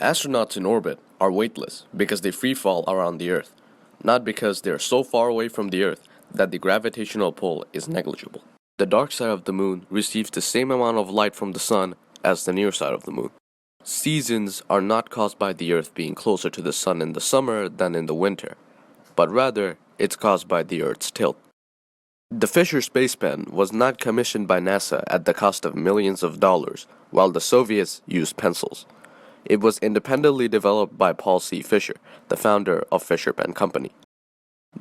Astronauts in orbit are weightless because they free fall around the Earth, not because they are so far away from the Earth that the gravitational pull is negligible. The dark side of the moon receives the same amount of light from the sun as the near side of the moon. Seasons are not caused by the Earth being closer to the sun in the summer than in the winter, but rather it's caused by the Earth's tilt. The Fisher spacepen was not commissioned by NASA at the cost of millions of dollars, while the Soviets used pencils. It was independently developed by Paul C. Fisher, the founder of Fisher Pen Company.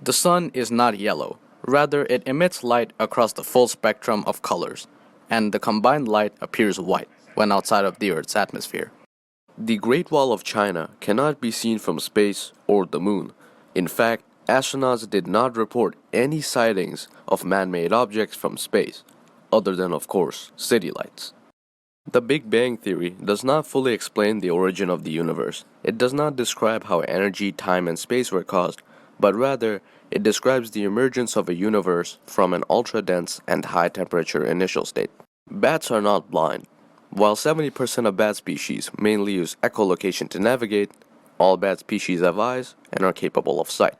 The sun is not yellow, rather it emits light across the full spectrum of colors, and the combined light appears white when outside of the Earth's atmosphere. The Great Wall of China cannot be seen from space or the moon. In fact, astronauts did not report any sightings of man-made objects from space, other than, of course, city lights. The Big Bang Theory does not fully explain the origin of the universe. It does not describe how energy, time, and space were caused, but rather, it describes the emergence of a universe from an ultra-dense and high-temperature initial state. Bats are not blind. While 70% of bat species mainly use echolocation to navigate, all bat species have eyes and are capable of sight.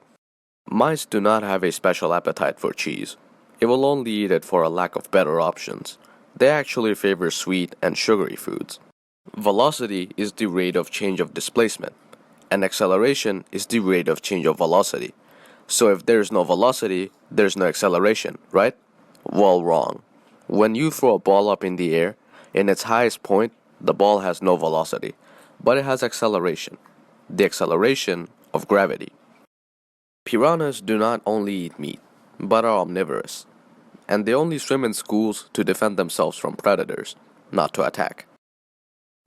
Mice do not have a special appetite for cheese. It will only eat it for a lack of better options. They actually favor sweet and sugary foods. Velocity is the rate of change of displacement, and acceleration is the rate of change of velocity. So if there's no velocity, there's no acceleration, right? Well, wrong. When you throw a ball up in the air, in its highest point, the ball has no velocity, but it has acceleration, the acceleration of gravity. Piranhas do not only eat meat, but are omnivorous, and they only swim in schools to defend themselves from predators, not to attack.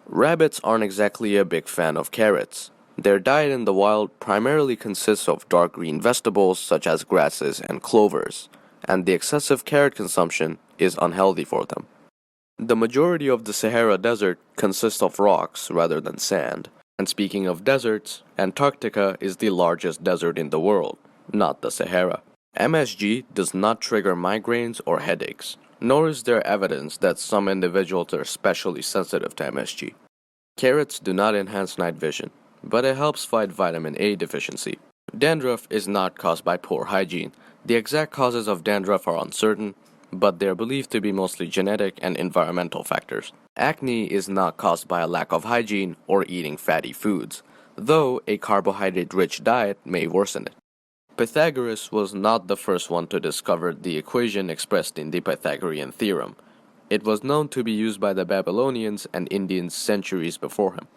Rabbits aren't exactly a big fan of carrots. Their diet in the wild primarily consists of dark green vegetables such as grasses and clovers, and the excessive carrot consumption is unhealthy for them. The majority of the Sahara Desert consists of rocks rather than sand. And speaking of deserts, Antarctica is the largest desert in the world, not the Sahara. MSG does not trigger migraines or headaches, nor is there evidence that some individuals are especially sensitive to MSG. Carrots do not enhance night vision, but it helps fight vitamin A deficiency. Dandruff is not caused by poor hygiene. The exact causes of dandruff are uncertain, but they are believed to be mostly genetic and environmental factors. Acne is not caused by a lack of hygiene or eating fatty foods, though a carbohydrate-rich diet may worsen it. Pythagoras was not the first one to discover the equation expressed in the Pythagorean theorem. It was known to be used by the Babylonians and Indians centuries before him.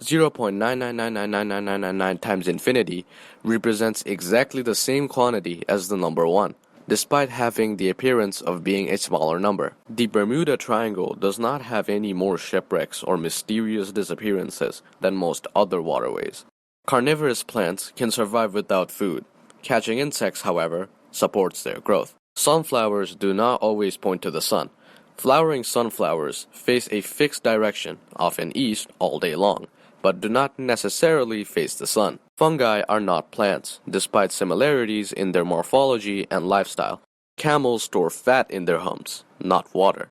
0.999999999 times infinity represents exactly the same quantity as the number 1. Despite having the appearance of being a smaller number. The Bermuda Triangle does not have any more shipwrecks or mysterious disappearances than most other waterways. Carnivorous plants can survive without food. Catching insects, however, supports their growth. Sunflowers do not always point to the sun. Flowering sunflowers face a fixed direction, often east, all day long, but do not necessarily face the sun. Fungi are not plants, despite similarities in their morphology and lifestyle. Camels store fat in their humps, not water.